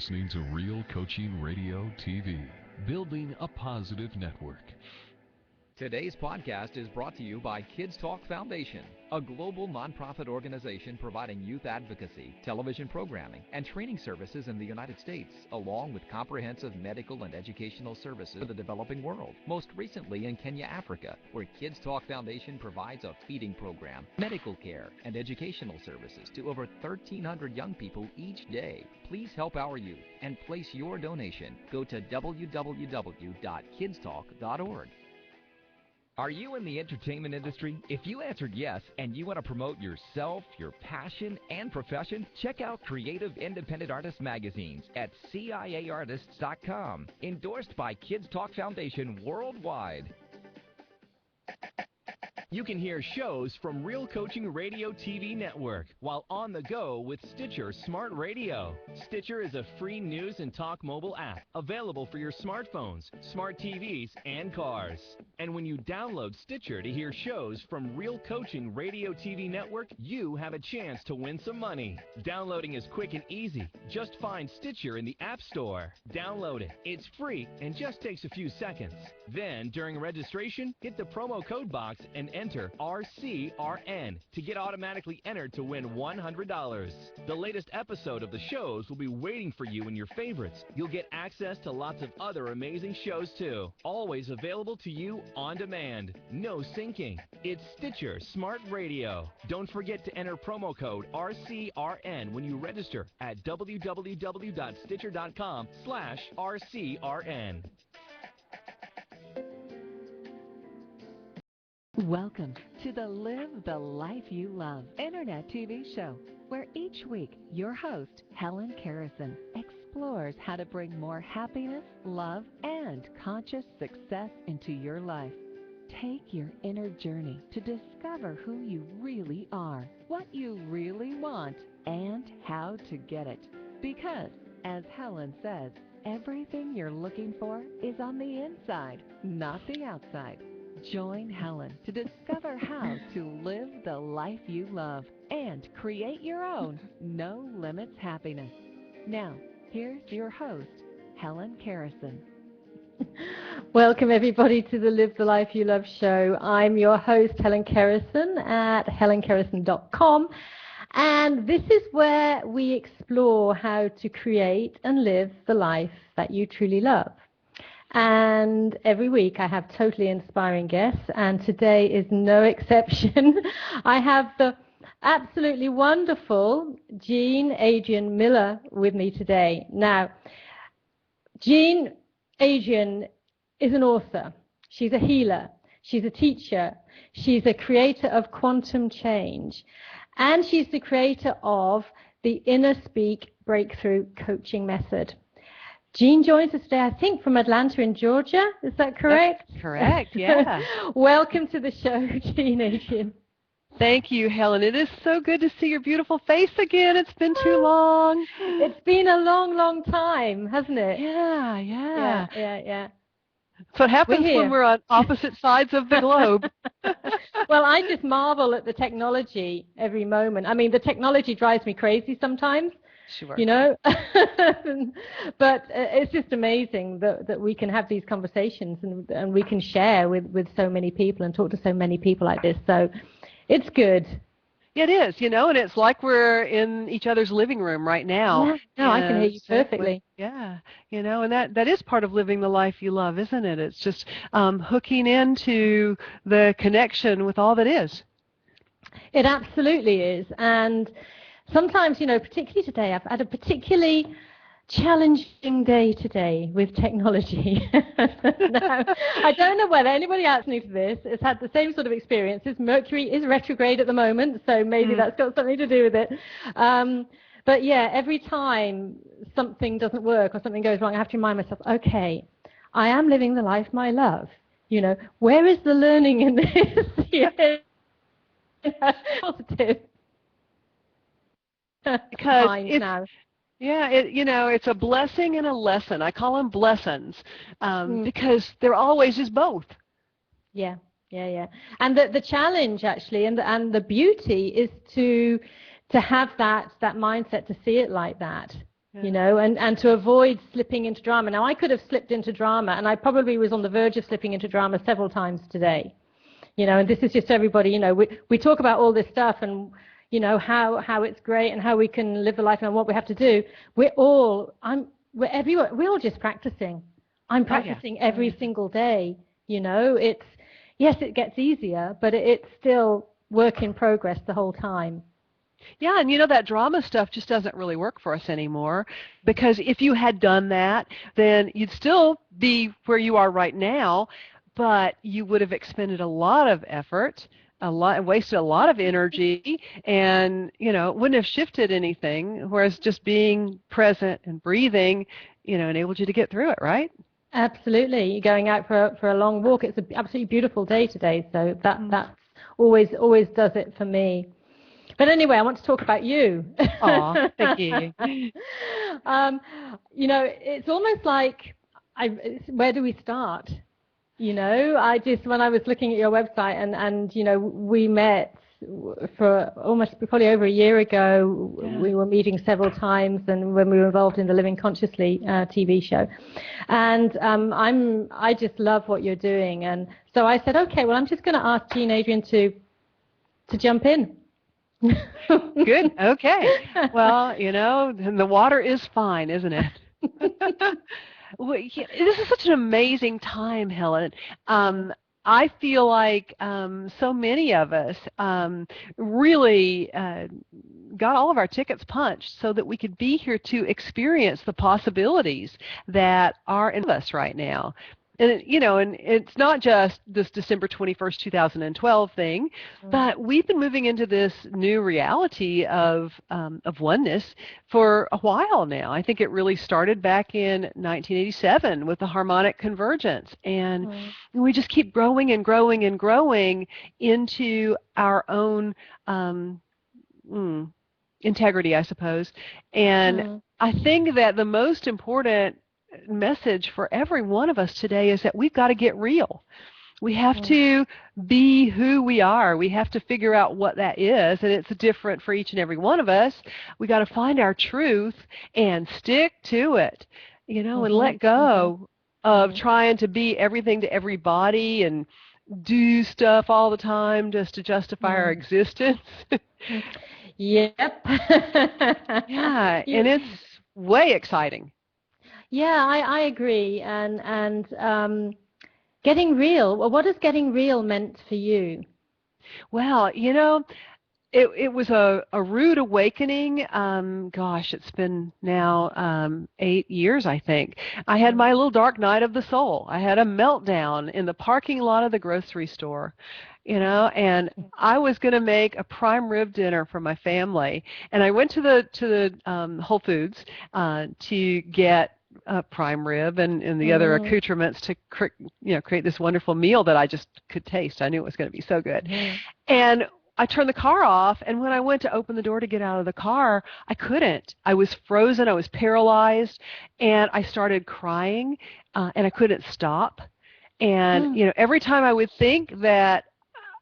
listening to Real Coaching Radio TV, building a positive network. Today's podcast is brought to you by Kids Talk Foundation, a global nonprofit organization providing youth advocacy, television programming, and training services in the United States, along with comprehensive medical and educational services for the developing world. Most recently in Kenya, Africa, where Kids Talk Foundation provides a feeding program, medical care, and educational services to over 1,300 young people each day. Please help our youth and place your donation. Go to www.kidstalk.org. Are you in the entertainment industry? If you answered yes and you want to promote yourself, your passion, and profession, check out Creative Independent Artist magazines at CIAartists.com. Endorsed by Kids Talk Foundation worldwide. You can hear shows from Real Coaching Radio TV network while on the go with Stitcher Smart Radio. Stitcher is a free news and talk mobile app available for your smartphones, smart TVs, and cars. And when you download Stitcher to hear shows from Real Coaching Radio TV network, you have a chance to win some money. Downloading is quick and easy. Just find Stitcher in the App Store. Download it. It's free and just takes a few seconds. Then, during registration, hit the promo code box and enter RCRN to get automatically entered to win $100. The latest episode of the shows will be waiting for you in your favorites. You'll get access to lots of other amazing shows too. Always available to you on demand. No syncing. It's Stitcher Smart Radio. Don't forget to enter promo code RCRN when you register at www.stitcher.com/RCRN. Welcome to the Live the Life You Love Internet TV show, where each week your host, Helen Kerrison, explores how to bring more happiness, love, and conscious success into your life. Take your inner journey to discover who you really are, what you really want, and how to get it. Because, as Helen says, everything you're looking for is on the inside, not the outside. Join Helen to discover how to live the life you love and create your own no limits happiness. Now, here's your host, Helen Kerrison. Welcome everybody to the Live the Life You Love show. I'm your host, Helen Kerrison at helenkerrison.com, and this is where we explore how to create and live the life that you truly love. And every week I have totally inspiring guests, and today is no exception. I have the absolutely wonderful Jean Adrienne Miller with me today. Now, Jean Adrienne is an author. She's a healer. She's a teacher. She's a creator of quantum change. And she's the creator of the Inner Speak Breakthrough Coaching Method. Jean joins us today, I think, from Atlanta in Georgia. Is that correct? That's correct, yeah. Welcome to the show, Jean Adrienne. Thank you, Helen. It is so good to see your beautiful face again. It's been too long. It's been a long, long time, hasn't it? Yeah. That's what happens when we're on opposite sides of the globe. Well, I just marvel at the technology every moment. I mean, the technology drives me crazy sometimes. Sure. You know, but it's just amazing that we can have these conversations and we can share with so many people and talk to so many people like this. So it's good. It is, you know, and it's like we're in each other's living room right now. Yeah, no, I can hear you perfectly. Yeah, you know, and that is part of living the life you love, isn't it? It's just hooking into the connection with all that is. It absolutely is. And sometimes, you know, particularly today, I've had a particularly challenging day today with technology. Now, I don't know whether anybody else knew this has had the same sort of experiences. Mercury is retrograde at the moment, so maybe that's got something to do with it. But yeah, every time something doesn't work or something goes wrong, I have to remind myself, okay, I am living the life I love. You know, where is the learning in this? Positive. Because it's a blessing and a lesson. I call them blessings because there always is both. Yeah. And the challenge actually, and the beauty is to have that mindset, to see it like that. you know, and to avoid slipping into drama. Now, I could have slipped into drama, and I probably was on the verge of slipping into drama several times today, you know, and this is just everybody, you know, we talk about all this stuff and, you know, how it's great and how we can live the life and what we have to do. We're all just practicing. I'm practicing every single day, you know. Yes, it gets easier, but it's still work in progress the whole time. Yeah, and you know, that drama stuff just doesn't really work for us anymore, because if you had done that, then you'd still be where you are right now, but you would have expended a lot of effort, wasted a lot of energy, and, you know, it wouldn't have shifted anything, whereas just being present and breathing, you know, enabled you to get through it, right? Absolutely. You're going out for a long walk. It's an absolutely beautiful day today, so that's always does it for me. But anyway, I want to talk about you. Aw, thank you. You know, it's almost like, where do we start? You know, when I was looking at your website and you know, we met for probably over a year ago. Yeah. We were meeting several times, and when we were involved in the Living Consciously TV show. And I just love what you're doing. And so I said, okay, well, I'm just going to ask Jean Adrian to jump in. Good. Okay. Well, you know, the water is fine, isn't it? Well, yeah, this is such an amazing time, Helen. I feel like so many of us really got all of our tickets punched so that we could be here to experience the possibilities that are in us right now. And, you know, and it's not just this December 21st, 2012 thing, but we've been moving into this new reality of oneness for a while now. I think it really started back in 1987 with the harmonic convergence. And we just keep growing and growing and growing into our own integrity, I suppose. And I think that the most important message for every one of us today is that we've got to get real. We have to be who we are. We have to figure out what that is, and it's different for each and every one of us. We got to find our truth and stick to it, you know, and let go of trying to be everything to everybody and do stuff all the time just to justify our existence. Yep. Yeah, and it's way exciting. Yeah, I agree. And getting real. Well, what has getting real meant for you? Well, you know, it was a rude awakening. Gosh, it's been now 8 years, I think. I had my little dark night of the soul. I had a meltdown in the parking lot of the grocery store. You know, and I was going to make a prime rib dinner for my family, and I went to the Whole Foods to get prime rib and the other accoutrements to create this wonderful meal that I just could taste. I knew it was going to be so good. And I turned the car off, and when I went to open the door to get out of the car, I couldn't. I was frozen. I was paralyzed, and I started crying, and I couldn't stop. And you know, every time I would think that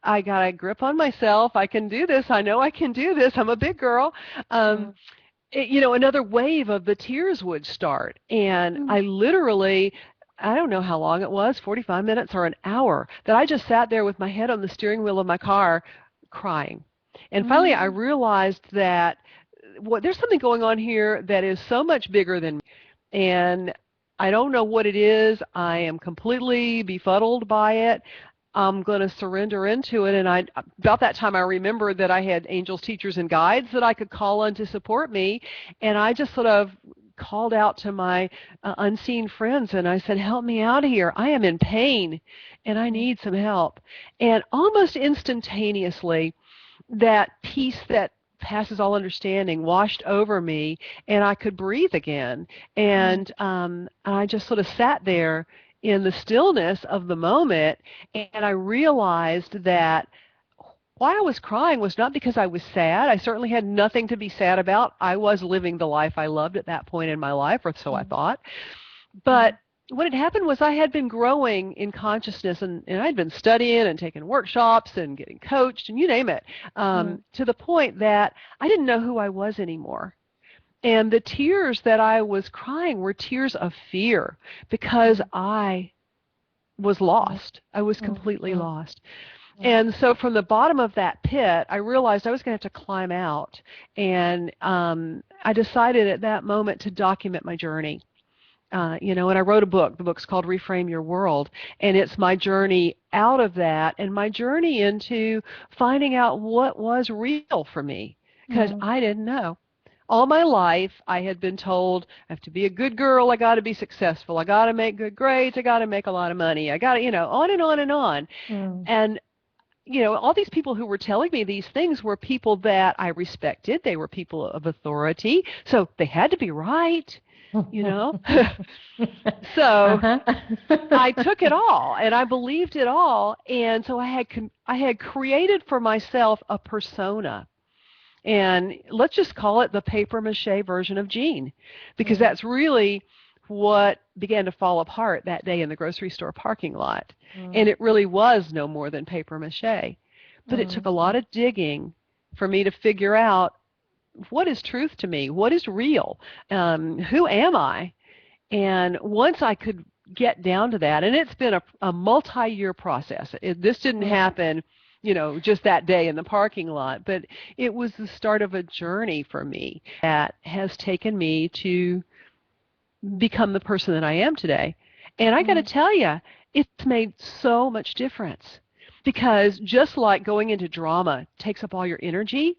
I got a grip on myself, I can do this, I know I can do this, I'm a big girl, you know, another wave of the tears would start. And I literally, I don't know how long it was, 45 minutes or an hour, that I just sat there with my head on the steering wheel of my car crying. And finally I realized that there's something going on here that is so much bigger than me. And I don't know what it is. I am completely befuddled by it. I'm going to surrender into it. And about that time, I remembered that I had angels, teachers, and guides that I could call on to support me. And I just sort of called out to my unseen friends, and I said, help me out of here. I am in pain, and I need some help. And almost instantaneously, that peace that passes all understanding washed over me, and I could breathe again. And I just sort of sat there in the stillness of the moment, and I realized that why I was crying was not because I was sad. I certainly had nothing to be sad about. I was living the life I loved at that point in my life, or so I thought. But what had happened was I had been growing in consciousness, and I'd been studying and taking workshops and getting coached, and you name it, to the point that I didn't know who I was anymore. And the tears that I was crying were tears of fear because I was lost. I was completely lost. And so from the bottom of that pit, I realized I was going to have to climb out. And I decided at that moment to document my journey. And I wrote a book. The book's called Reframe Your World. And it's my journey out of that and my journey into finding out what was real for me, because I didn't know. All my life, I had been told, I have to be a good girl, I got to be successful, I got to make good grades, I got to make a lot of money, I got to, on and on and on. And, all these people who were telling me these things were people that I respected. They were people of authority, so they had to be right, So I took it all, and I believed it all, and so I had created for myself a persona. And let's just call it the papier-mâché version of Jean, because that's really what began to fall apart that day in the grocery store parking lot. And it really was no more than papier-mâché. But it took a lot of digging for me to figure out what is truth to me, what is real, who am I? And once I could get down to that, and it's been a multi-year process. This didn't happen just that day in the parking lot, but it was the start of a journey for me that has taken me to become the person that I am today. And I got to tell you, it's made so much difference, because just like going into drama takes up all your energy,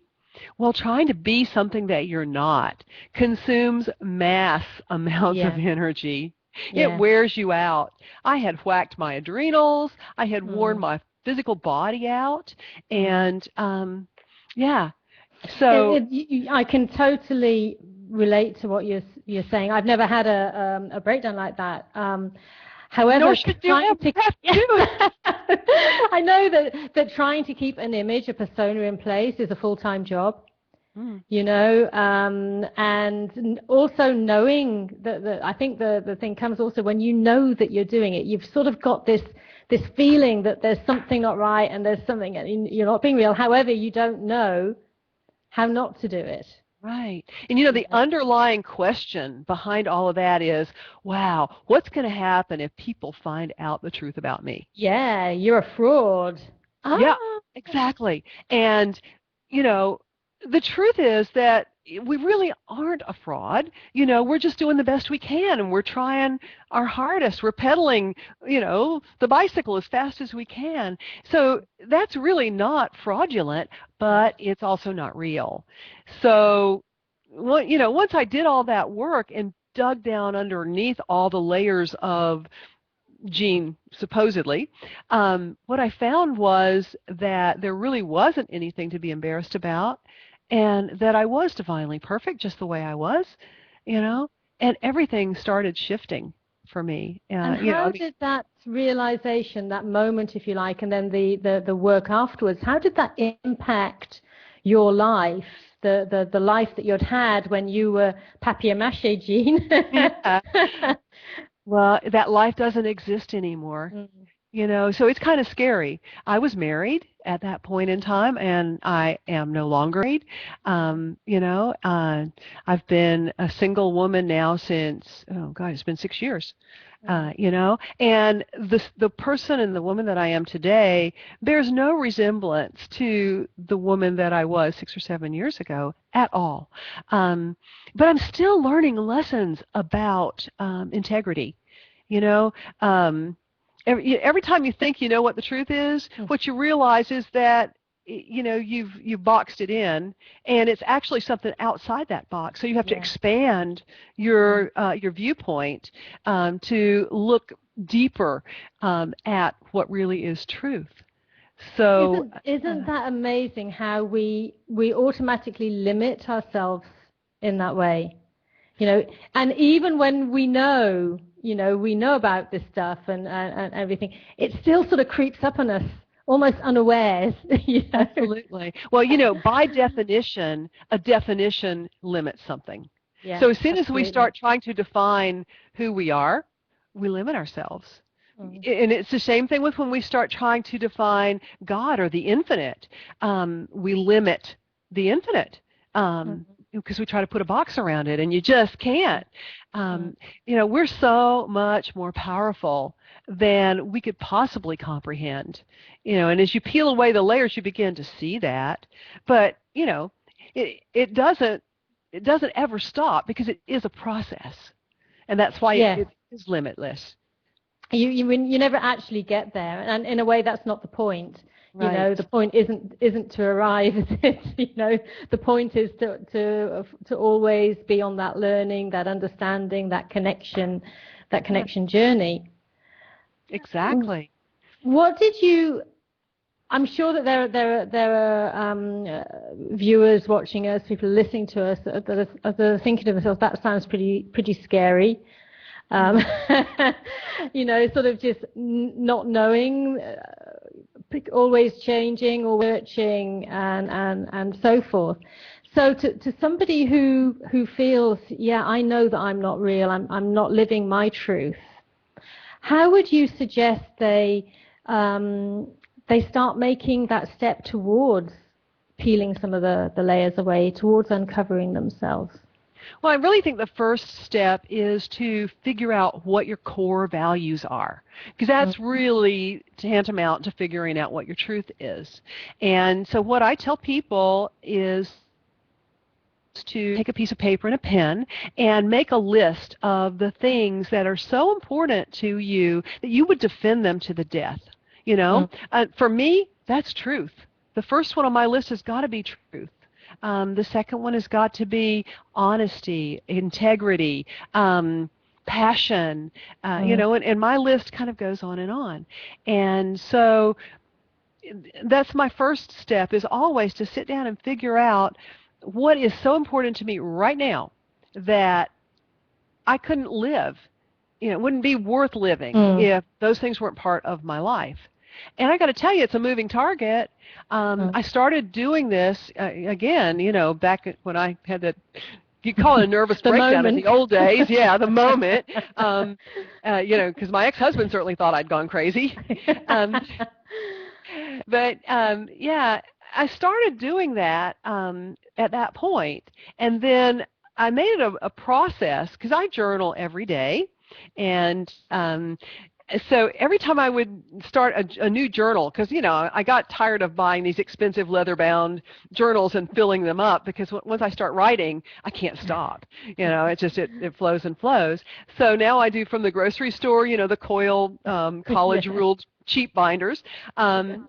well, trying to be something that you're not consumes mass amounts of energy. It wears you out. I had whacked my adrenals. I had worn my physical body out, and so I can totally relate to what you're saying. I've never had a breakdown like that. However, nor should you have to. I know that trying to keep an image, a persona in place is a full-time job. And also knowing that I think the thing comes also when you know that you're doing it. You've sort of got this feeling that there's something not right and there's something, and you're not being real. However, you don't know how not to do it. Right. And the underlying question behind all of that is, wow, what's going to happen if people find out the truth about me? Yeah, you're a fraud. Yeah, exactly. And, the truth is that we really aren't a fraud. We're just doing the best we can, and we're trying our hardest. We're pedaling, the bicycle as fast as we can. So that's really not fraudulent, but it's also not real. So, once I did all that work and dug down underneath all the layers of Jean, supposedly, what I found was that there really wasn't anything to be embarrassed about, and that I was divinely perfect just the way I was, and everything started shifting for me. And how did that realization, that moment, if you like, and then the work afterwards, how did that impact your life, the life that you'd had when you were papier-mâché, Jean? Well, that life doesn't exist anymore. So it's kind of scary. I was married at that point in time, and I am no longer married. I've been a single woman now since, it's been 6 years. And the person and the woman that I am today bears no resemblance to the woman that I was 6 or 7 years ago at all. But I'm still learning lessons about integrity. Every time you think you know what the truth is, what you realize is that you've boxed it in, and it's actually something outside that box. So you have to expand your viewpoint to look deeper at what really is truth. So isn't that amazing how we automatically limit ourselves in that way? And even when we know about this stuff and everything, it still sort of creeps up on us almost unawares. Absolutely. Well, by definition, a definition limits something. Yeah, so as soon as we start trying to define who we are, we limit ourselves. And it's the same thing with when we start trying to define God or the infinite. We limit the infinite. because we try to put a box around it, and you just can't. We're so much more powerful than we could possibly comprehend. And as you peel away the layers, you begin to see that. But it doesn't ever stop, because it is a process, and that's why it is limitless. You never actually get there, and in a way, that's not the point. Right. The point isn't to arrive. The point is to always be on that learning, that understanding, that connection journey. Exactly. What did you? I'm sure that there are viewers watching us, people listening to us that are thinking to themselves, that sounds pretty scary. Sort of just not knowing, always changing or searching, and so forth. So to somebody who feels, I know that I'm not real, I'm not living my truth, how would you suggest they start making that step towards peeling some of the layers away, towards uncovering themselves? Well, I really think the first step is to figure out what your core values are, because that's really tantamount to figuring out what your truth is. And so what I tell people is to take a piece of paper and a pen and make a list of the things that are so important to you that you would defend them to the death. For me, that's truth. The first one on my list has got to be truth. The second one has got to be honesty, integrity, passion, and my list kind of goes on and on. And so that's my first step, is always to sit down and figure out what is so important to me right now that I couldn't live. It wouldn't be worth living if those things weren't part of my life. And I got to tell you, it's a moving target. I started doing this, again, back when I had that, you call it a nervous breakdown in the old days. Yeah, the moment. Because my ex-husband certainly thought I'd gone crazy. But I started doing that at that point. And then I made it a process, because I journal every day. And so every time I would start a new journal, because, I got tired of buying these expensive leather-bound journals and filling them up, because once I start writing, I can't stop. It flows and flows. So now I do from the grocery store, the Coil college-ruled cheap binders, and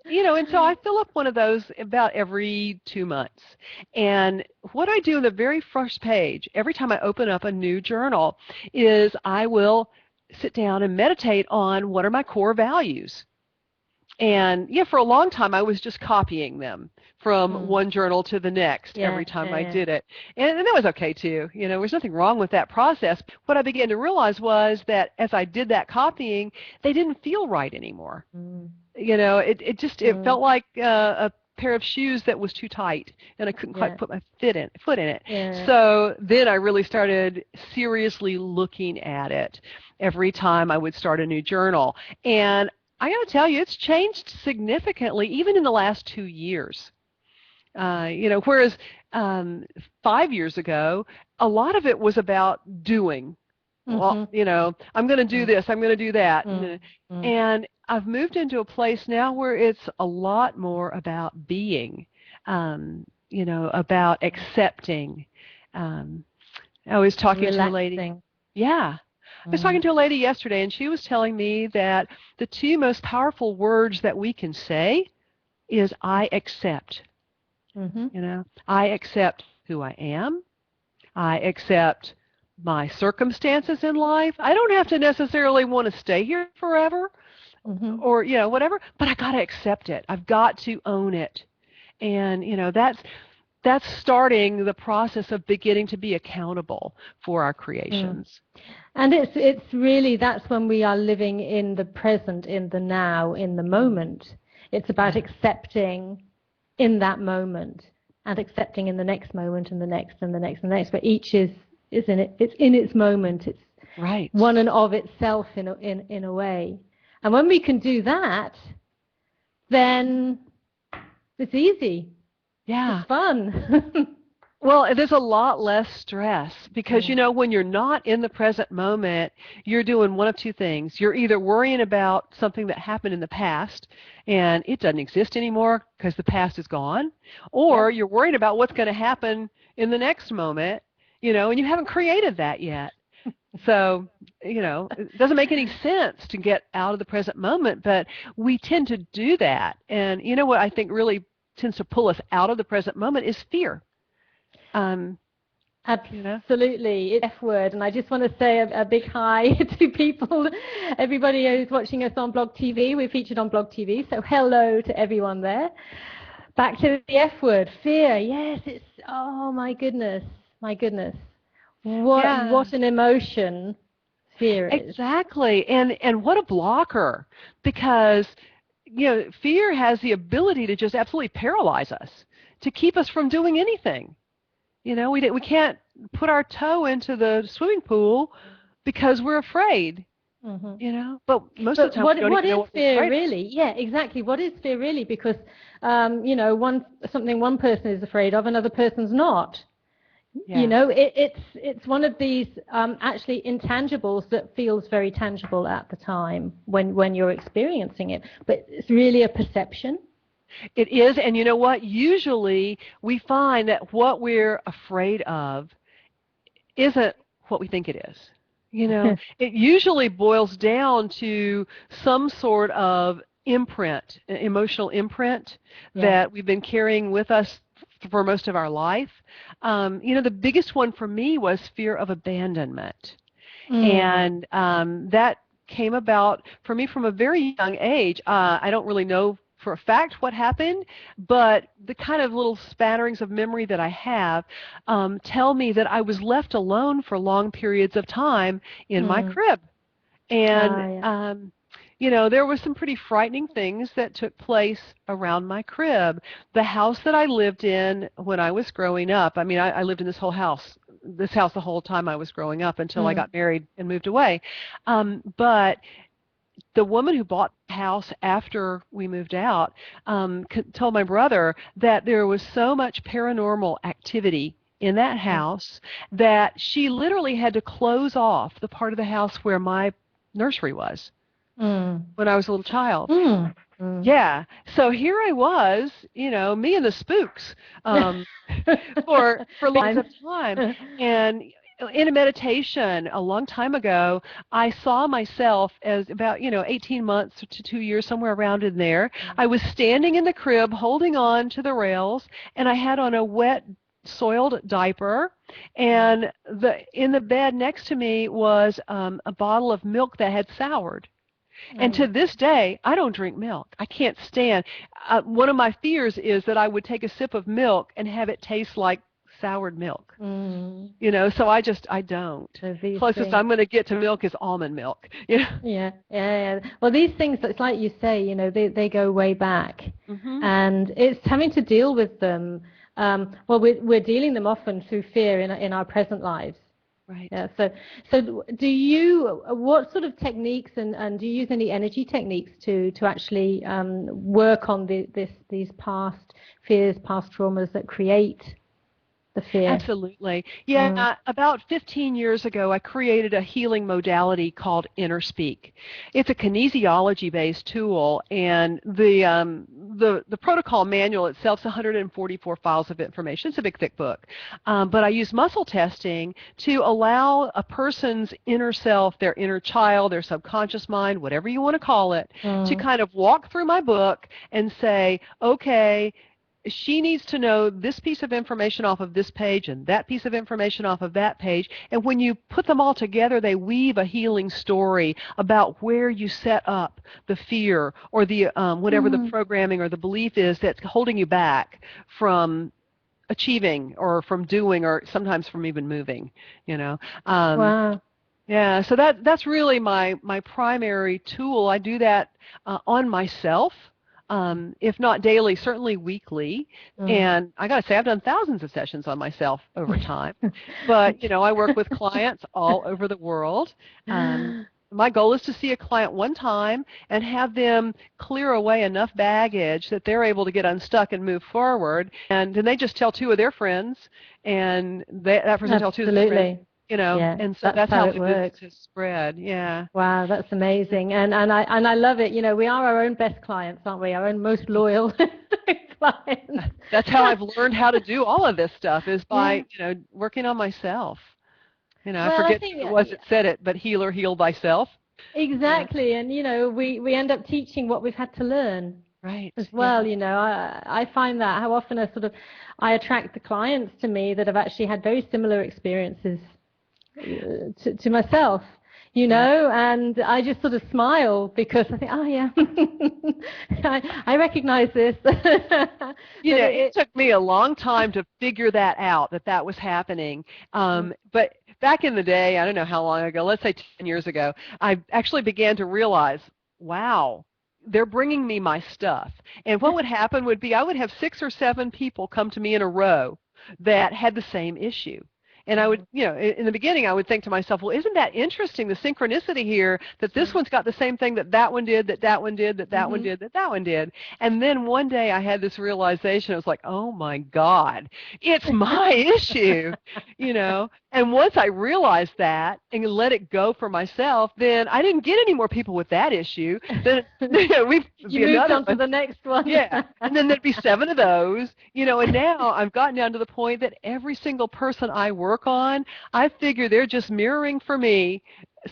so I fill up one of those about every 2 months. And what I do in the very first page, every time I open up a new journal, is I will sit down and meditate on what are my core values. And for a long time I was just copying them from one journal to the next every time I did it. And that was okay too. There's nothing wrong with that process. What I began to realize was that as I did that copying, they didn't feel right anymore. It felt like a pair of shoes that was too tight, and I couldn't quite put my foot in it. So then I really started seriously looking at it every time I would start a new journal. And I got to tell you, it's changed significantly, even in the last 2 years. Whereas 5 years ago, a lot of it was about doing. Well, I'm going to do this, I'm going to do that. And I've moved into a place now where it's a lot more about being, about accepting. I was talking to a lady. Yeah. I was talking to a lady yesterday, and she was telling me that the two most powerful words that we can say is I accept. I accept who I am. I accept my circumstances in life. I don't have to necessarily want to stay here forever or, whatever, but I got to accept it. I've got to own it. And, that's starting the process of beginning to be accountable for our creations. And it's really, that's when we are living in the present, in the now, in the moment. It's about accepting in that moment and accepting in the next moment and the next and the next and the next. But each is in it. It's in its moment. It's one and of itself in a way. And when we can do that, then it's easy. Yeah. It's fun. Well, there's a lot less stress because, when you're not in the present moment, you're doing one of two things. You're either worrying about something that happened in the past and it doesn't exist anymore because the past is gone, or you're worried about what's going to happen in the next moment, and you haven't created that yet. So, it doesn't make any sense to get out of the present moment, but we tend to do that. And what I think really tends to pull us out of the present moment is fear. Absolutely. It's F word, and I just want to say a big hi to people, everybody who's watching us on Blog TV. We're featured on Blog TV, so hello to everyone there. Back to the F word, fear. Yes, it's, oh my goodness. What an emotion fear is. Exactly, and what a blocker, because fear has the ability to just absolutely paralyze us, to keep us from doing anything. We can't put our toe into the swimming pool because we're afraid. But most of the time we don't even know what fear really? Yeah, exactly. What is fear really? Because something one person is afraid of, another person's not. Yeah. It's one of these actually intangibles that feels very tangible at the time when you're experiencing it, but it's really a perception. It is, and you know what? Usually we find that what we're afraid of isn't what we think it is. It usually boils down to some sort of imprint, emotional imprint that we've been carrying with us for most of our life. The biggest one for me was fear of abandonment. And that came about for me from a very young age. I don't really know for a fact what happened, but the kind of little spatterings of memory that I have tell me that I was left alone for long periods of time in my crib. And there were some pretty frightening things that took place around my crib. The house that I lived in when I was growing up, I lived in this house the whole time I was growing up until I got married and moved away. But the woman who bought the house after we moved out told my brother that there was so much paranormal activity in that house that she literally had to close off the part of the house where my nursery was when I was a little child. Yeah. So here I was, me and the spooks for lots of time. And in a meditation a long time ago, I saw myself as about, 18 months to 2 years, somewhere around in there. I was standing in the crib holding on to the rails, and I had on a wet, soiled diaper, and in the bed next to me was a bottle of milk that had soured. And to this day, I don't drink milk. I can't stand. One of my fears is that I would take a sip of milk and have it taste like soured milk. So I don't. Closest I'm going to get to milk is almond milk. Yeah. Well, these things, it's like you say, they go way back, and it's having to deal with them. We're dealing them often through fear in our present lives. Right. Yeah. So what sort of techniques and do you use any energy techniques to actually work on these past fears, past traumas that create the fear? Absolutely. Yeah, about 15 years ago, I created a healing modality called InnerSpeak. It's a kinesiology-based tool, and the protocol manual itself is 144 files of information. It's a big, thick book. But I use muscle testing to allow a person's inner self, their inner child, their subconscious mind, whatever you want to call it, to kind of walk through my book and say, okay, she needs to know this piece of information off of this page and that piece of information off of that page. And when you put them all together, they weave a healing story about where you set up the fear or the whatever the programming or the belief is that's holding you back from achieving or from doing or sometimes from even moving, Wow. Yeah, so that's really my primary tool. I do that on myself. If not daily, certainly weekly. And I got to say, I've done thousands of sessions on myself over time. But, I work with clients all over the world. my goal is to see a client one time and have them clear away enough baggage that they're able to get unstuck and move forward. And then they just tell 2 of their friends, and that person tells 2 of their friends. Yeah, And so that's how it works. Business spread. Yeah. Wow, that's amazing. And I love it. We are our own best clients, aren't we? Our own most loyal clients. That's how I've learned how to do all of this stuff, is by, working on myself. I forget who it was that said it, but heal thyself. Exactly. And, we end up teaching what we've had to learn. Right. As well, I find that how often I attract the clients to me that have actually had very similar experiences to myself, and I just sort of smile because I think, oh yeah, I recognize this. It took me a long time to figure that out, that was happening. But back in the day, I don't know how long ago, let's say 10 years ago, I actually began to realize, wow, they're bringing me my stuff. And what would happen would be I would have 6 or 7 people come to me in a row that had the same issue. And I would, in the beginning, I would think to myself, well, isn't that interesting, the synchronicity here, that this one's got the same thing that one did, that one did, that one did, that one did. And then one day I had this realization. I was like, oh, my God, it's my issue, And once I realized that and let it go for myself, then I didn't get any more people with that issue. Then you moved on to the next one. Yeah, and then there'd be 7 of those, and now I've gotten down to the point that every single person I work on, I figure they're just mirroring for me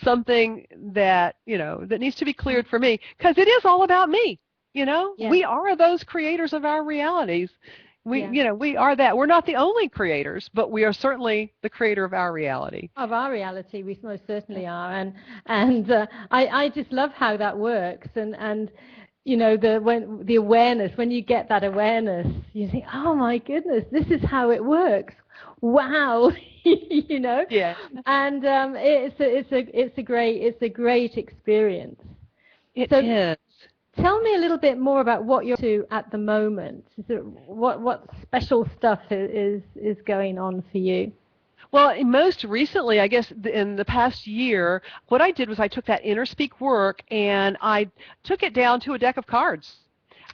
something that, that needs to be cleared for me, because it is all about me. Yeah. We are those creators of our realities. We are that. We're not the only creators, but we are certainly the creator of our reality. Of our reality, we most certainly are. And I just love how that works. And the awareness, when you get that awareness, you think, oh my goodness, this is how it works. Wow. Yeah. And it's a great experience. It is. Tell me a little bit more about what you're up to at the moment. What special stuff is going on for you? Well, most recently, I guess in the past year, what I did was I took that inner speak work and I took it down to a deck of cards.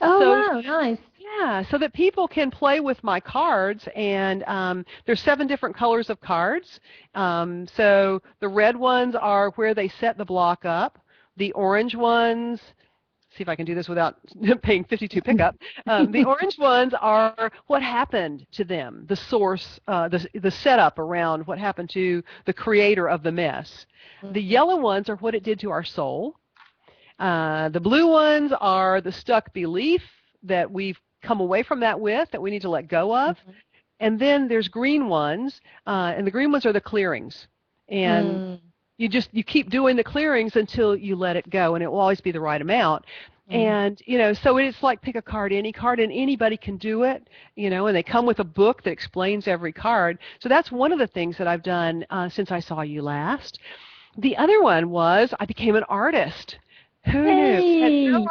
Oh, wow, nice. Yeah, so that people can play with my cards, and there's 7 different colors of cards. So the red ones are where they set the block up. The orange ones, see if I can do this without paying 52 pickup. The orange ones are what happened to them, the source, the setup around what happened to the creator of the mess. The yellow ones are what it did to our soul. The blue ones are the stuck belief that we've come away from that that we need to let go of. And then there's green ones, and the green ones are the clearings. And you keep doing the clearings until you let it go, and it will always be the right amount. And, so it's like pick a card, any card, and anybody can do it, and they come with a book that explains every card. So that's one of the things that I've done since I saw you last. The other one was I became an artist. Who knew? I had no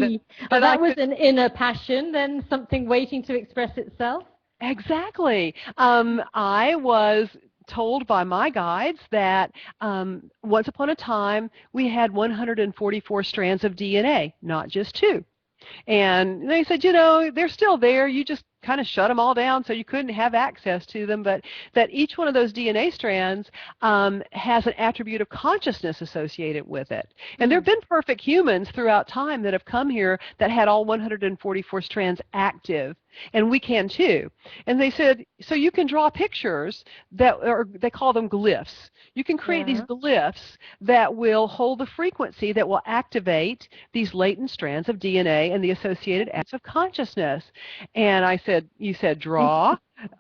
idea. That was an inner passion, then something waiting to express itself? Exactly. I was told by my guides that once upon a time we had 144 strands of DNA, not just 2. And they said, they're still there. You just kind of shut them all down so you couldn't have access to them, but that each one of those DNA strands has an attribute of consciousness associated with it. And there have been perfect humans throughout time that have come here that had all 144 strands active. And we can too. And they said, so you can draw pictures they call them glyphs. You can create these glyphs that will hold the frequency that will activate these latent strands of DNA and the associated acts of consciousness. And I said, you said draw?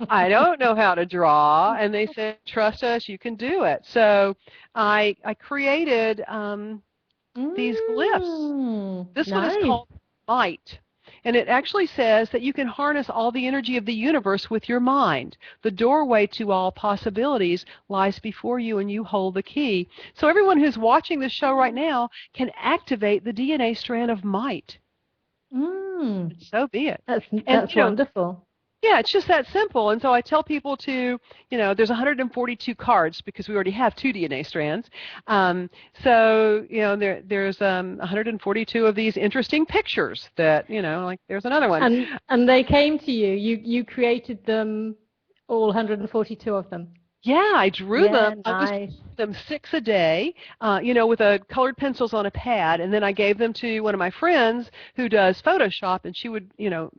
I don't know how to draw. And they said, trust us, you can do it. So I created these glyphs. This one is called Might. And it actually says that you can harness all the energy of the universe with your mind. The doorway to all possibilities lies before you, and you hold the key. So everyone who's watching this show right now can activate the DNA strand of might. So be it. That's wonderful. Yeah, it's just that simple. And so I tell people to, there's 142 cards because we already have 2 DNA strands. So, there's 142 of these interesting pictures that, like there's another one. And they came to you. You created them, all 142 of them. Yeah, I drew them. Nice. I was doing them 6 a day, with colored pencils on a pad, and then I gave them to one of my friends who does Photoshop, and she would,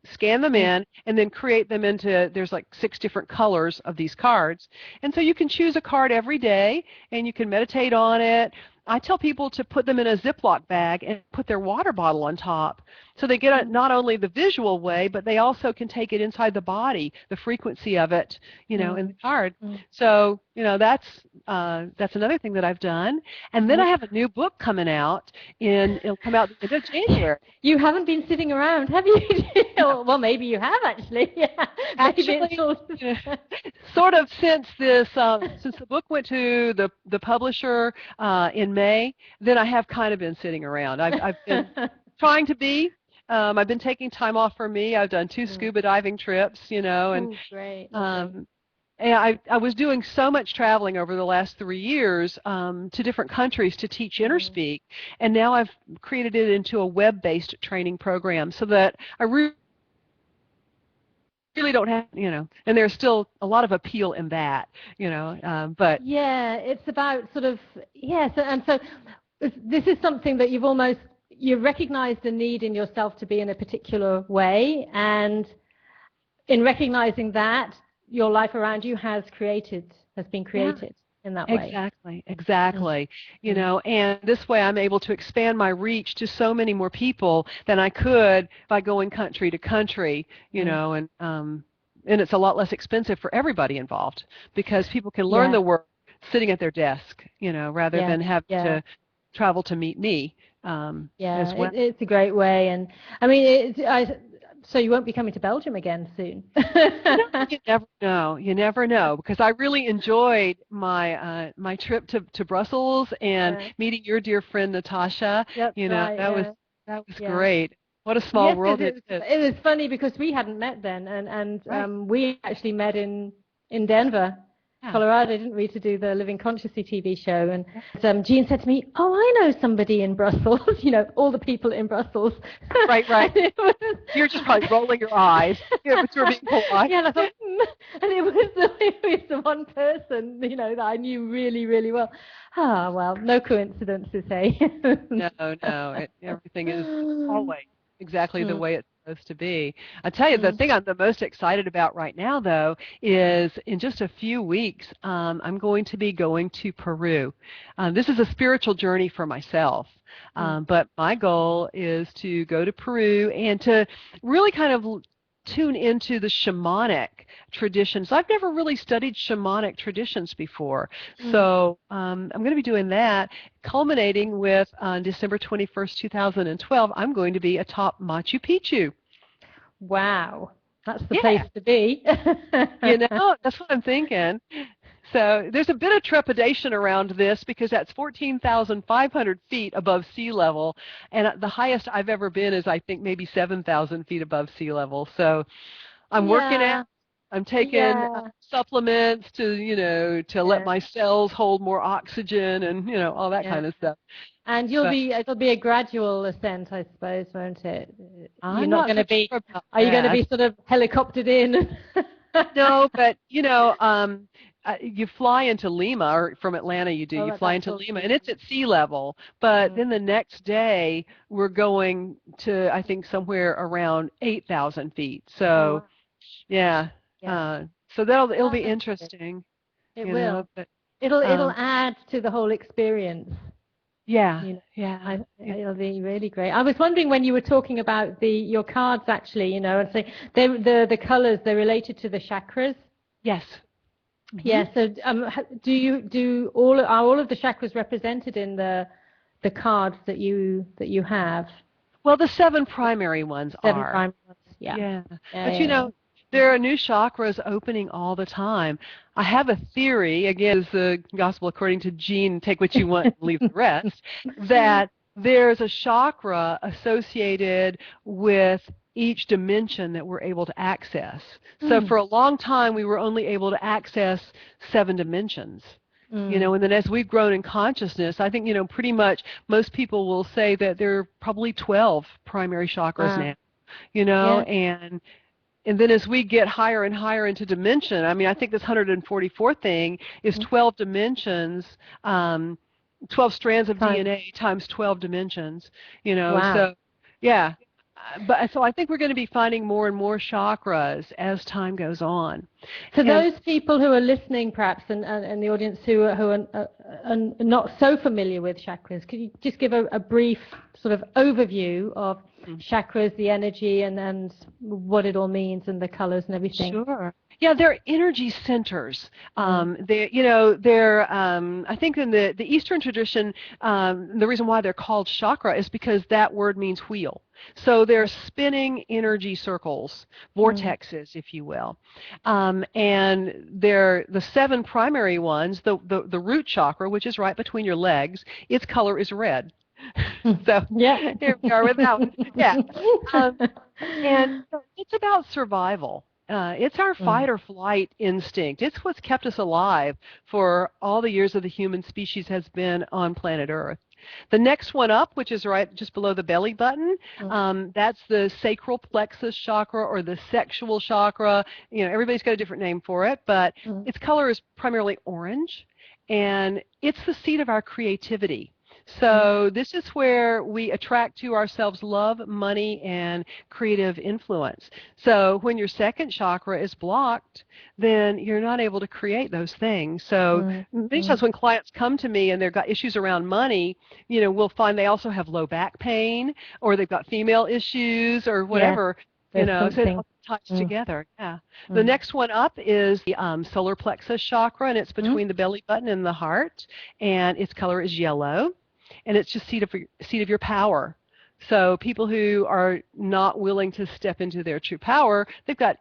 scan them in and then create them into, there's like 6 different colors of these cards. And so you can choose a card every day, and you can meditate on it. I tell people to put them in a Ziploc bag and put their water bottle on top. So they get not only the visual way, but they also can take it inside the body, the frequency of it, in the card. So, that's another thing that I've done. And then I have a new book coming out. It'll come out in January. You haven't been sitting around, have you? Well, maybe you have actually. Actually, sort of since the book went to the publisher in May, then I have kind of been sitting around. I've been trying to be. I've been taking time off for me. I've done 2 scuba diving trips, and great. and I was doing so much traveling over the last 3 years to different countries to teach InnerSpeak, and now I've created it into a web-based training program so that I really don't have, and there's still a lot of appeal in that, but yeah, it's about sort of so this is something that you've recognized the need in yourself to be in a particular way, and in recognizing that, your life around you has been created in that way. Exactly. And this way I'm able to expand my reach to so many more people than I could by going country to country, and it's a lot less expensive for everybody involved because people can learn the work sitting at their desk, rather than have to travel to meet me. As well. It's a great way, and I mean, so you won't be coming to Belgium again soon. You never know, because I really enjoyed my my trip to Brussels and meeting your dear friend Natasha. That was great. What a small world it is. It was funny because we hadn't met then, and we actually met in Denver, Colorado, didn't we, to do the Living Consciously TV show. And Jean said to me, "Oh, I know somebody in Brussels." All the people in Brussels. Right. You're just probably rolling your eyes. But you're being polite. Yeah, and I thought, and it was the one person, that I knew really, really well. Well, no coincidences, hey? No. Everything is always exactly the way it's supposed to be. I tell you, the thing I'm the most excited about right now, though, is in just a few weeks, I'm going to be going to Peru. This is a spiritual journey for myself, but my goal is to go to Peru and to really kind of tune into the shamanic traditions. I've never really studied shamanic traditions before. So I'm going to be doing that, culminating with on December 21st, 2012, I'm going to be atop Machu Picchu. Wow. That's the place to be. That's what I'm thinking. So there's a bit of trepidation around this because that's 14,500 feet above sea level, and the highest I've ever been is, I think, maybe 7,000 feet above sea level. So I'm working out. I'm taking supplements to let my cells hold more oxygen and all that kind of stuff. And it'll be a gradual ascent, I suppose, won't it? You're not going to be. Are you going to be sort of helicoptered in? No, but you fly into Lima, or from Atlanta you fly into Lima, and it's at sea level. But then the next day we're going to, I think, somewhere around 8,000 feet. So, so it'll be interesting. It will. But, it'll add to the whole experience. It'll be really great. I was wondering when you were talking about your cards, actually, and say the colors, they're related to the chakras. Yes. Yeah. So, are all of the chakras represented in the cards that you have? Well, the 7 primary ones are. 7 primary ones. Yeah. But there are new chakras opening all the time. I have a theory, again, it's the gospel according to Jean, take what you want and leave the rest, that there's a chakra associated with each dimension that we're able to access. So for a long time, we were only able to access 7 dimensions. You know, and then as we've grown in consciousness, I think, you know, pretty much most people will say that there are probably 12 primary chakras now, you know, and then as we get higher and higher into dimension, I mean, I think this 144th thing is 12 dimensions, 12 strands of DNA times 12 dimensions, you know, so, yeah. But so I think we're going to be finding more and more chakras as time goes on. So those people who are listening, perhaps, and the audience who are not so familiar with chakras, could you just give a brief sort of overview of chakras, the energy, and what it all means, and the colors and everything? Sure. Yeah, they're energy centers. They, you know, they're. I think in the Eastern tradition, the reason why they're called chakra is because that word means wheel. So they're spinning energy circles, vortexes, if you will, and they're the 7 primary ones. The root chakra, which is right between your legs, its color is red. So yeah, here we are with that one. Yeah, and so it's about survival. It's our fight or flight instinct. It's what's kept us alive for all the years of the human species has been on planet Earth. The next one up, which is right just below the belly button, that's the sacral plexus chakra or the sexual chakra. You know, everybody's got a different name for it, but its color is primarily orange, and it's the seat of our creativity. So this is where we attract to ourselves love, money, and creative influence. So when your second chakra is blocked, then you're not able to create those things. So many times when clients come to me and they've got issues around money, you know, we'll find they also have low back pain, or they've got female issues, or whatever. You know, so it all ties together. Yeah. The next one up is the solar plexus chakra, and it's between the belly button and the heart, and its color is yellow. And it's just seat of your power. So people who are not willing to step into their true power, they've got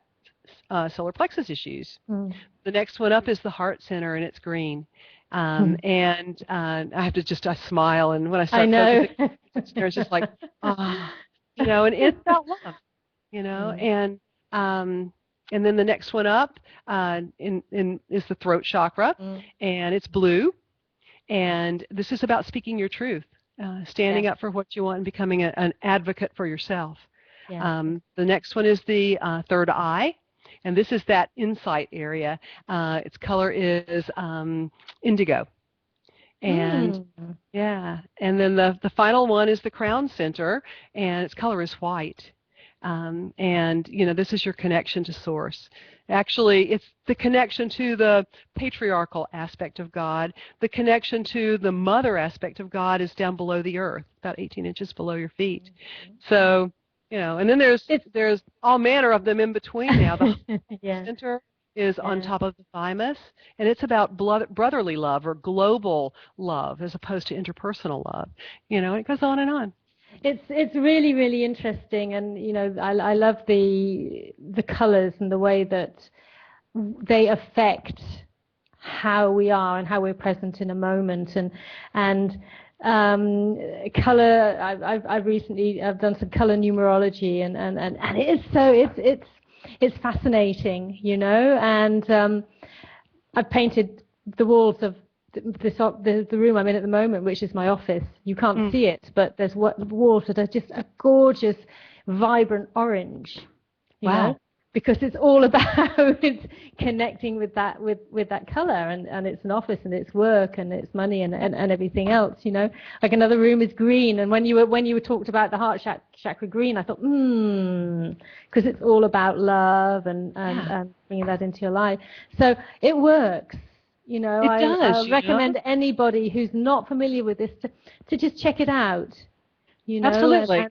solar plexus issues. The next one up is the heart center, and it's green. And I have to just smile, and when I start focusing, it's just like, you know, and it's about love, you know, and then the next one up is the throat chakra, and it's blue. And this is about speaking your truth, standing up for what you want and becoming an advocate for yourself. The next one is the third eye, and this is that insight area. Its color is indigo. And and then the final one is the crown center, and its color is white. And, you know, this is your connection to source. Actually, it's the connection to the patriarchal aspect of God. The connection to the mother aspect of God is down below the earth, about 18 inches below your feet. So, you know, and then there's all manner of them in between now. The center is on top of the thymus, and it's about brotherly love or global love as opposed to interpersonal love. You know, it goes on and on. It's really, really interesting, and you know, I love the colors and the way that they affect how we are and how we're present in a moment, and color. I've recently done some color numerology, and it is so it's fascinating, you know, and I've painted the walls of the room I'm in at the moment, which is my office. You can't see it, but there's walls that are just a gorgeous, vibrant orange. You know? Because it's all about connecting with that color, and it's an office, and it's work, and it's money, and everything else. You know, like another room is green, and when you were talked about the heart chakra green, I thought, because it's all about love and bringing that into your life. So it works. You know, I recommend anybody who's not familiar with this to just check it out. You know, absolutely.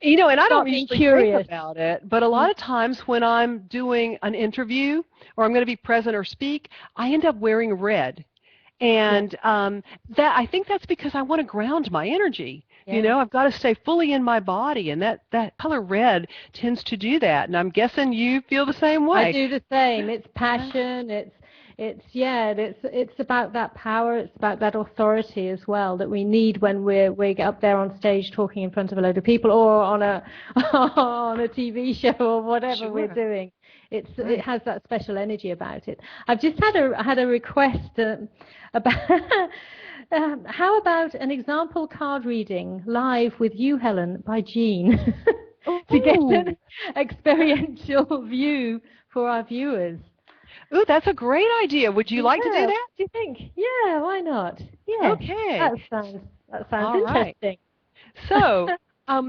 You know, and I don't usually think about it, but a lot of times when I'm doing an interview or I'm going to be present or speak, I end up wearing red. And that I think that's because I want to ground my energy. You know, I've got to stay fully in my body, and that color red tends to do that. And I'm guessing you feel the same way. I do the same. It's passion. It's about that power. It's about that authority as well that we need when we get up there on stage talking in front of a load of people or on a on a TV show or whatever we're Sure. doing. It Right. has that special energy about it. I've just had a request about how about an example card reading live with you, Helen, by Jean, to get Ooh. an experiential view for our viewers. Ooh, that's a great idea. Would you like to do Yeah, what that? do you think? Yeah, why not? Yeah, Okay. that sounds All right. interesting. So,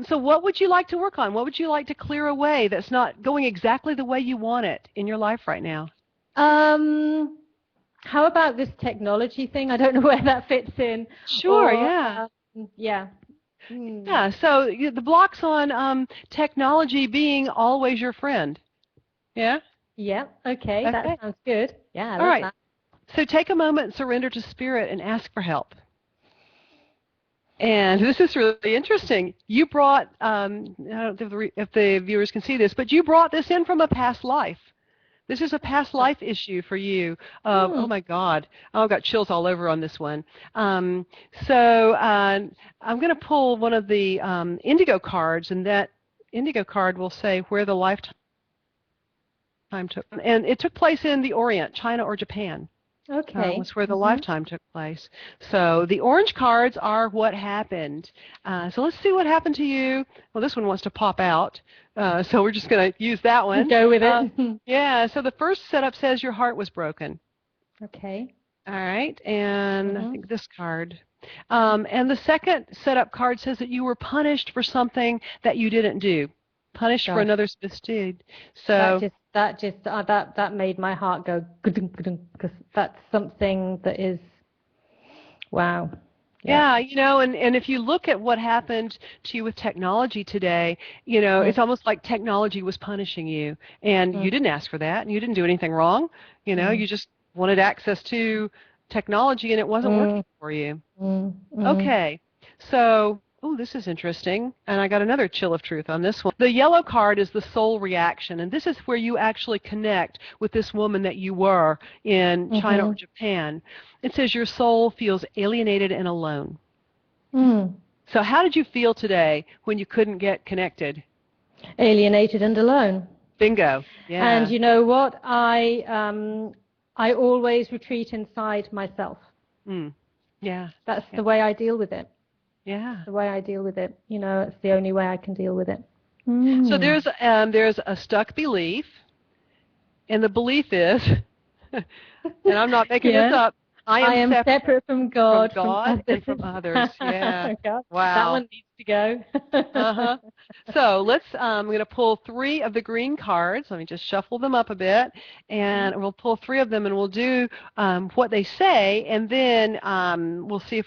so what would you like to work on? What would you like to clear away that's not going exactly the way you want it in your life right now? How about this technology thing? I don't know where that fits in. Sure, Or yeah. yeah. Hmm. Yeah, so the blocks on technology being always your friend. Yeah? Yeah, okay, Okay. that sounds good. Yeah, I All love right. that. So take a moment and surrender to spirit and ask for help. And this is really interesting. You brought, I don't know if the viewers can see this, but you brought this in from a past life. This is a past life issue for you. Oh my God. Oh, I've got chills all over on this one. So I'm going to pull one of the indigo cards, and that indigo card will say where the lifetime took. And it took place in the Orient, China or Japan. Okay. Was where the lifetime took place. So the orange cards are what happened. So let's see what happened to you. Well, this one wants to pop out, so we're just going to use that one. Go with it. Yeah, so the first setup says your heart was broken. Okay. All right, and I think this card. And the second setup card says that you were punished for something that you didn't do. Punished for another's misdeed. So that made my heart go because that's something that is wow. Yeah, you know, and if you look at what happened to you with technology today, you know, it's almost like technology was punishing you, and you didn't ask for that, and you didn't do anything wrong. You know, you just wanted access to technology, and it wasn't working for you. Okay, so, oh, this is interesting, and I got another chill of truth on this one. The yellow card is the soul reaction, and this is where you actually connect with this woman that you were in China or Japan. It says your soul feels alienated and alone. So how did you feel today when you couldn't get connected? Alienated and alone. Bingo. Yeah. And you know what? I always retreat inside myself. Yeah. That's the way I deal with it. Yeah. The way I deal with it. You know, it's the only way I can deal with it. So there's a stuck belief, and the belief is, and I'm not making this up, I am separate from God, and from others. Yeah. God, wow. That one needs to go. So let's, I'm going to pull 3 of the green cards. Let me just shuffle them up a bit, and we'll pull 3 of them, and we'll do what they say, and then we'll see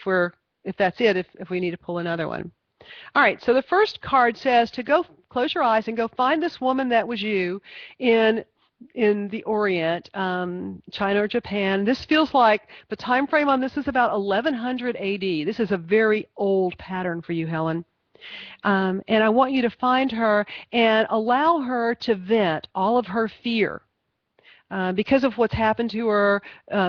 if that's it, if we need to pull another one. All right, so the first card says to go close your eyes and go find this woman that was you in the Orient, China or Japan. This feels like the time frame on this is about 1100 AD. This is a very old pattern for you, Helen. And I want you to find her and allow her to vent all of her fear. Because of what's happened to her,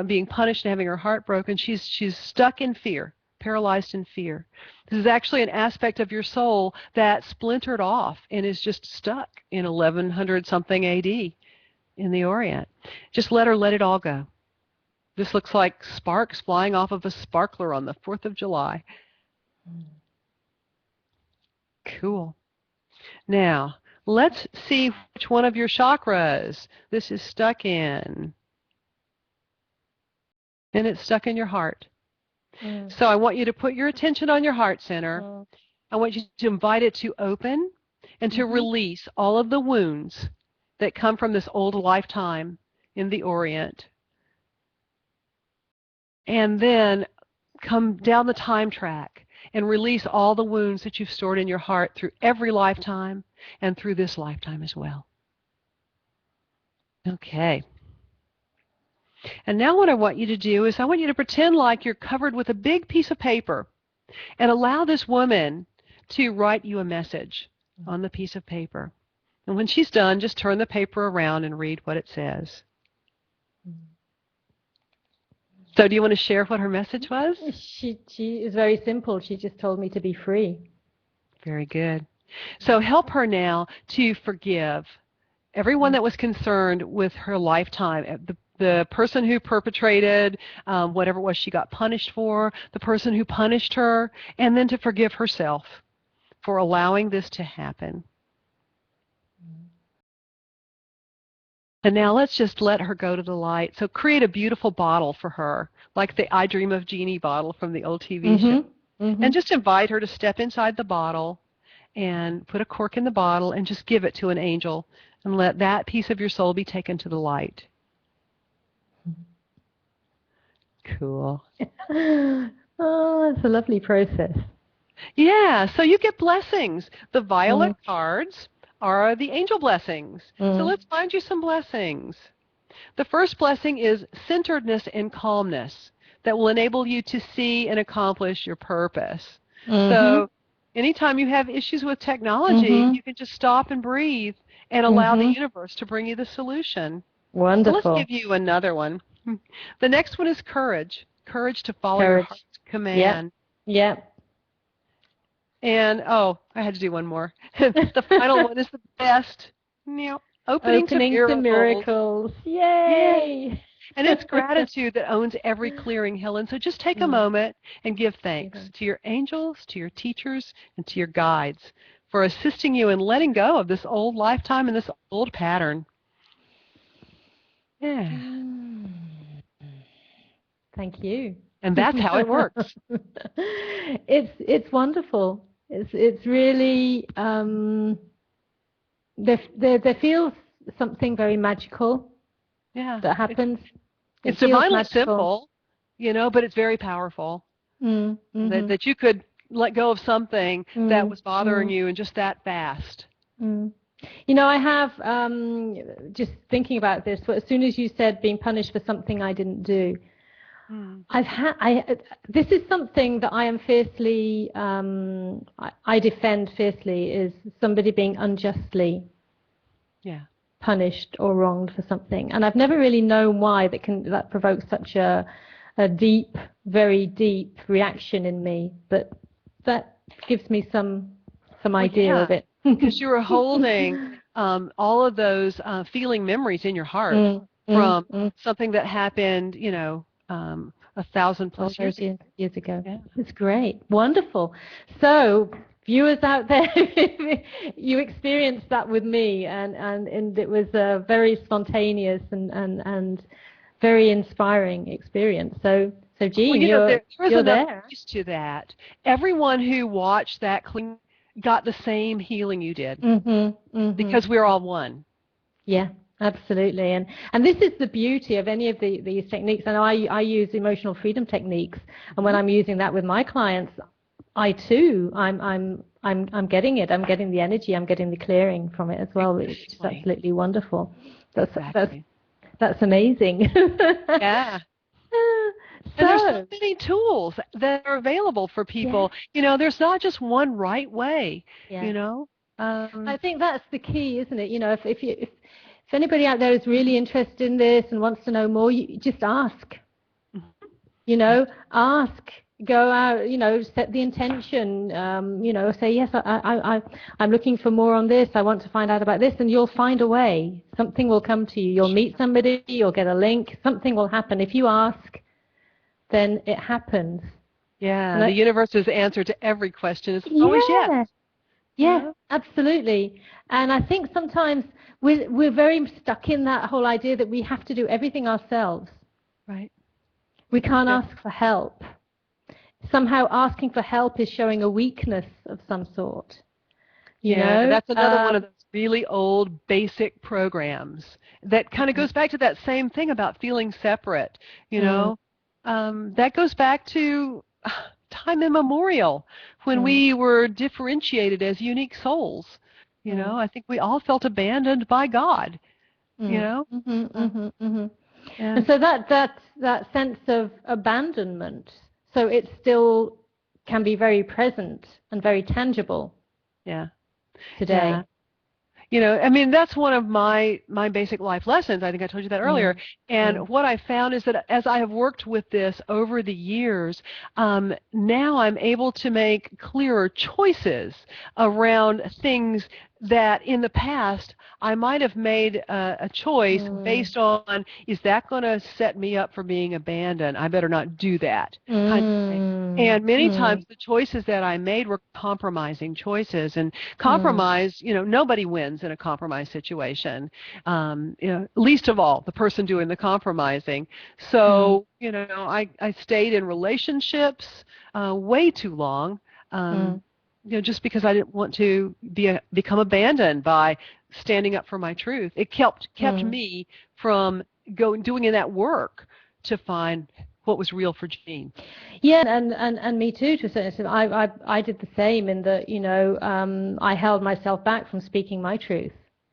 being punished and having her heart broken, she's stuck in fear, paralyzed in fear. This is actually an aspect of your soul that splintered off and is just stuck in 1100 something AD in the Orient. Just let it all go. This looks like sparks flying off of a sparkler on the 4th of July. Cool. Now, let's see which one of your chakras this is stuck in. And it's stuck in your heart. So I want you to put your attention on your heart center. I want you to invite it to open and to release all of the wounds that come from this old lifetime in the Orient. And then come down the time track and release all the wounds that you've stored in your heart through every lifetime and through this lifetime as well. Okay. And now what I want you to do is I want you to pretend like you're covered with a big piece of paper and allow this woman to write you a message on the piece of paper. And when she's done, just turn the paper around and read what it says. So do you want to share what her message was? She is very simple. She just told me to be free. Very good. So help her now to forgive everyone that was concerned with her lifetime, the person who perpetrated whatever it was she got punished for, the person who punished her, and then to forgive herself for allowing this to happen. And now let's just let her go to the light. So create a beautiful bottle for her, like the I Dream of Jeannie bottle from the old TV show. And just invite her to step inside the bottle and put a cork in the bottle and just give it to an angel and let that piece of your soul be taken to the light. Cool. Oh, that's a lovely process. Yeah, so you get blessings. The violet cards are the angel blessings. So let's find you some blessings. The first blessing is centeredness and calmness that will enable you to see and accomplish your purpose. So anytime you have issues with technology, you can just stop and breathe and allow the universe to bring you the solution. Wonderful. So let's give you another one. The next one is courage. Courage to follow your heart's command. Yep. And, oh, I had to do one more. The final one is the best. Opening to miracles. Yay! Yeah. And it's gratitude that owns every clearing, Helen. So just take a moment and give thanks to your angels, to your teachers, and to your guides for assisting you in letting go of this old lifetime and this old pattern. Yeah. Thank you. And that's how it works. It's wonderful. It's really there feels something very magical that happens. It's divinely simple, but it's very powerful. That you could let go of something that was bothering you and just that fast. I have, just thinking about this, as soon as you said being punished for something I didn't do, this is something that I am fiercely, I defend fiercely, is somebody being unjustly punished or wronged for something. And I've never really known why that provokes such a deep, very deep reaction in me. But that gives me some idea of it. Because you were holding all of those feeling memories in your heart from something that happened, 1,000+ years ago. Yeah. It's great. Wonderful. So, viewers out there, you experienced that with me, and it was a very spontaneous and very inspiring experience. So Jean, there was you're another there. piece to that. Everyone who watched that got the same healing you did because we're all one. Yeah. Absolutely, and this is the beauty of any of these techniques. And I use emotional freedom techniques, and when I'm using that with my clients, I too I'm getting it. I'm getting the energy. I'm getting the clearing from it as well, which is absolutely wonderful. That's amazing. Yeah. And there's so many tools that are available for people. There's not just one right way. I think that's the key, isn't it? If anybody out there is really interested in this and wants to know more, you just ask. Ask. Go out. Set the intention. Say yes. I'm looking for more on this. I want to find out about this, and you'll find a way. Something will come to you. You'll meet somebody. You'll get a link. Something will happen if you ask. Then it happens. Yeah. The universe's answer to every question is always yes. Yeah, absolutely. And I think sometimes we're very stuck in that whole idea that we have to do everything ourselves. Right. We can't ask for help. Somehow asking for help is showing a weakness of some sort. That's another one of those really old basic programs that kind of goes back to that same thing about feeling separate. That goes back to time immemorial when we were differentiated as unique souls. I think we all felt abandoned by God. And so that sense of abandonment, so it still can be very present and very tangible. Yeah. Today. You know, I mean, that's one of my basic life lessons. I think I told you that earlier. And what I found is that as I have worked with this over the years, now I'm able to make clearer choices around things that in the past I might have made a choice based on, is that going to set me up for being abandoned? I better not do that kind of thing. And many times the choices that I made were compromising choices. And compromise, you know, nobody wins in a compromise situation. You know, least of all the person doing the compromising. So, you know, I stayed in relationships way too long. You know, just because I didn't want to become abandoned by standing up for my truth. It kept me from doing that work to find what was real for Jean. Yeah, and me too, to a certain extent. I did the same in that, you know, I held myself back from speaking my truth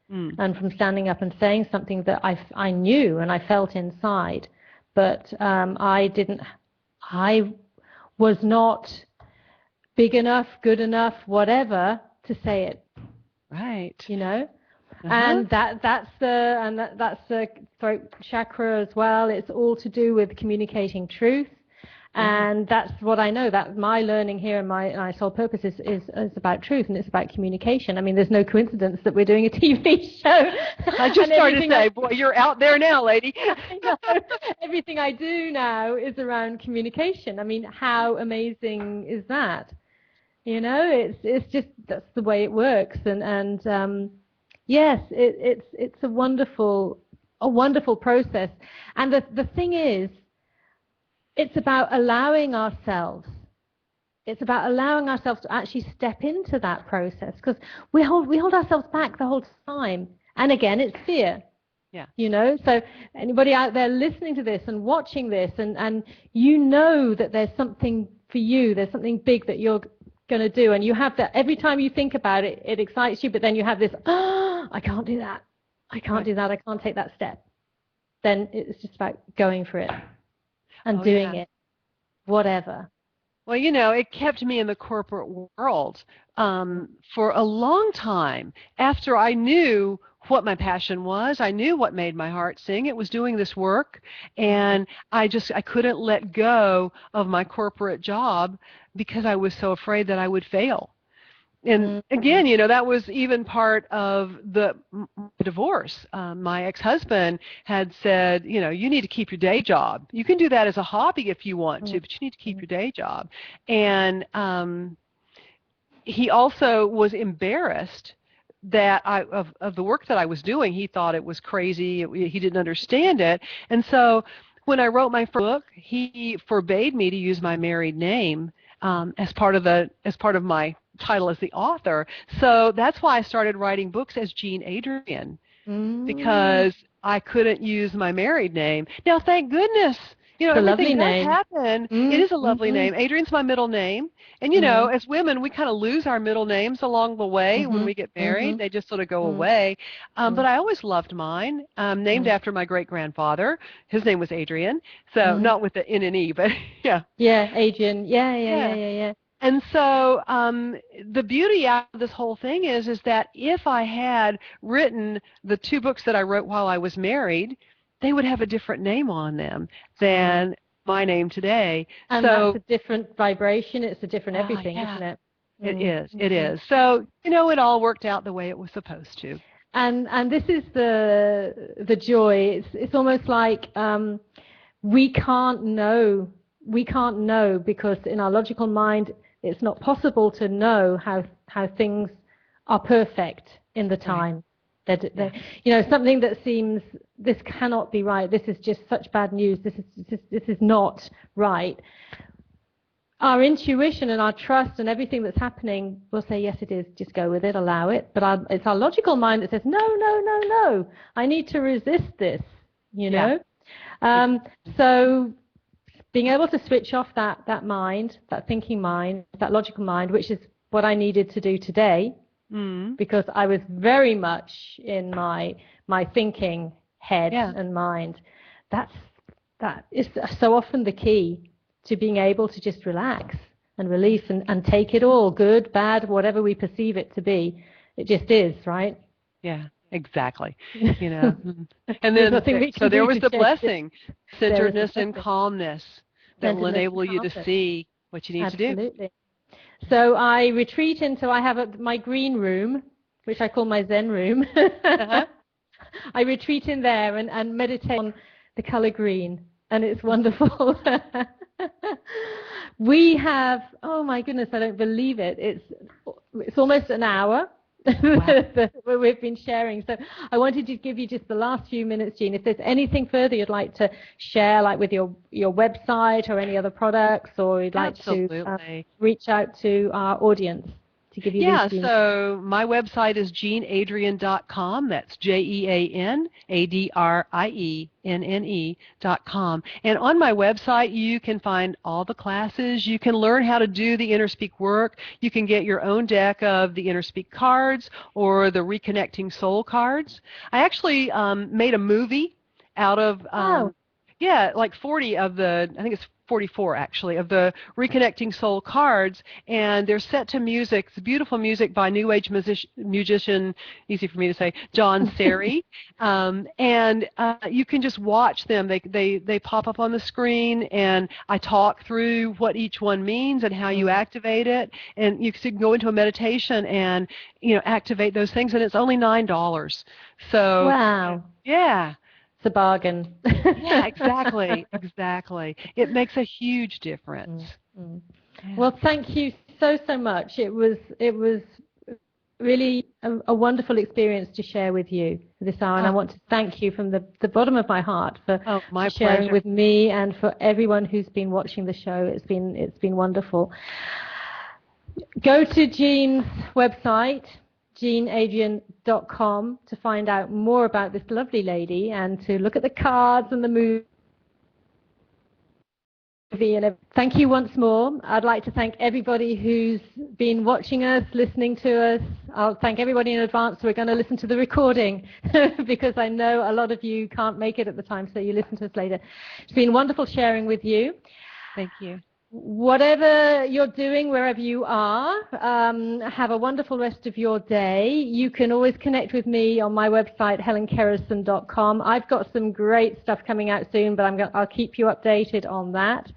and from standing up and saying something that I knew and I felt inside, but I was not big enough, good enough, whatever, to say it. Right. You know? And that's the throat chakra as well. It's all to do with communicating truth. And that's what I know, that my learning here and my sole purpose is about truth, and it's about communication. I mean, there's no coincidence that we're doing a TV show. I just started to say, boy, you're out there now, lady. I know. Everything I do now is around communication. I mean, how amazing is that? You know, it's just, that's the way it works. And yes, it's a wonderful process. And the thing is, it's about allowing ourselves. It's about allowing ourselves to actually step into that process, because we hold ourselves back the whole time. And again, it's fear. Yeah. You know, so anybody out there listening to this and watching this, and you know that there's something for you, there's something big that you're going to do, and you have that every time you think about it, it excites you, but then you have this, I can't do that. I can't do that. I can't take that step. Then it's just about going for it. And doing it, whatever. Well, you know, it kept me in the corporate world for a long time. After I knew what my passion was, I knew what made my heart sing. It was doing this work, and I couldn't let go of my corporate job because I was so afraid that I would fail. And again, you know, that was even part of the divorce. My ex-husband had said, you know, you need to keep your day job. You can do that as a hobby if you want to, but you need to keep your day job. And he also was embarrassed that of the work that I was doing. He thought it was crazy. He didn't understand it. And so when I wrote my first book, he forbade me to use my married name as part of my title as the author. So that's why I started writing books as Jean Adrienne, because I couldn't use my married name. Now, thank goodness, you know, everything does happen. It is a lovely name. Adrienne's my middle name. And, you know, as women, we kind of lose our middle names along the way when we get married. They just sort of go away. But I always loved mine, named after my great-grandfather. His name was Adrian. So not with the N and E, but yeah. Yeah, Adrian. Yeah. And so the beauty out of this whole thing is that if I had written the 2 books that I wrote while I was married, they would have a different name on them than my name today. And so, that's a different vibration. It's a different everything, isn't it? It is. So, you know, it all worked out the way it was supposed to. And this is the joy. It's almost like we can't know because in our logical mind it's not possible to know how things are perfect in the time. You know, something that seems, this cannot be right, this is just such bad news, this is not right. Our intuition and our trust and everything that's happening will say, yes, it is, just go with it, allow it. But it's our logical mind that says, no, I need to resist this, you know. So being able to switch off that mind, that thinking mind, that logical mind, which is what I needed to do today, because I was very much in my thinking head and mind. That is so often the key to being able to just relax and release and take it all, good, bad, whatever we perceive it to be. It just is, right? Yeah, exactly. You know, and There's then nothing we so can there do was to the change it. blessing, There is centeredness and nothing. calmness that will Centeredness and enable you to calmness. see what you need to do. Absolutely. So I retreat into, I have my green room, which I call my Zen room. Uh-huh. I retreat in there and meditate on the color green, and it's wonderful. We have, oh my goodness, I don't believe it. It's almost an hour that we've been sharing. So I wanted to give you just the last few minutes, Jean. If there's anything further you'd like to share, like with your website or any other products, or you'd like to reach out to our audience to give you these few minutes. So my website is jeanadrienne.com. That's JeanAdrienne.com. And on my website, you can find all the classes. You can learn how to do the InnerSpeak work. You can get your own deck of the InnerSpeak cards or the Reconnecting Soul cards. I actually made a movie out of like 40 of the, I think it's 44 actually, of the Reconnecting Soul cards, and they're set to music. It's beautiful music by New Age musician, easy for me to say, John Serry. And you can just watch them. They pop up on the screen, and I talk through what each one means and how you activate it. And you can go into a meditation and activate those things, and it's only $9. So wow. Yeah. It's a bargain. Yeah, exactly. It makes a huge difference. Yeah. Well, thank you so much. It was really a wonderful experience to share with you this hour, and I want to thank you from the bottom of my heart for sharing with me and for everyone who's been watching the show. It's been wonderful. Go to Jean's website, JeanAdrienne.com, to find out more about this lovely lady and to look at the cards and the movie. And thank you once more. I'd like to thank everybody who's been watching us, listening to us. I'll thank everybody in advance who are going to listen to the recording because I know a lot of you can't make it at the time, so you listen to us later. It's been wonderful sharing with you. Thank you. Whatever you're doing, wherever you are, have a wonderful rest of your day. You can always connect with me on my website, HelenKerrison.com. I've got some great stuff coming out soon, but I'll keep you updated on that.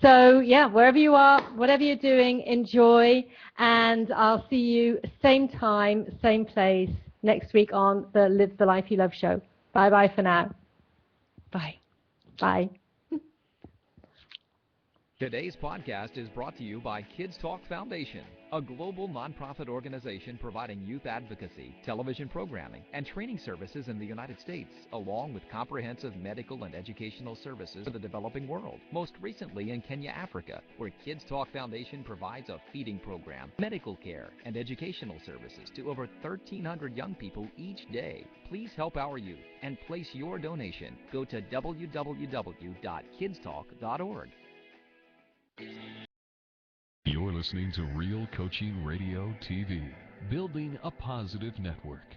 So, yeah, wherever you are, whatever you're doing, enjoy, and I'll see you same time, same place next week on the Live the Life You Love show. Bye-bye for now. Bye. Bye. Today's podcast is brought to you by Kids Talk Foundation, a global nonprofit organization providing youth advocacy, television programming, and training services in the United States, along with comprehensive medical and educational services for the developing world, most recently in Kenya, Africa, where Kids Talk Foundation provides a feeding program, medical care, and educational services to over 1,300 young people each day. Please help our youth and place your donation. Go to www.kidstalk.org. You're listening to Real Coaching Radio TV, building a positive network.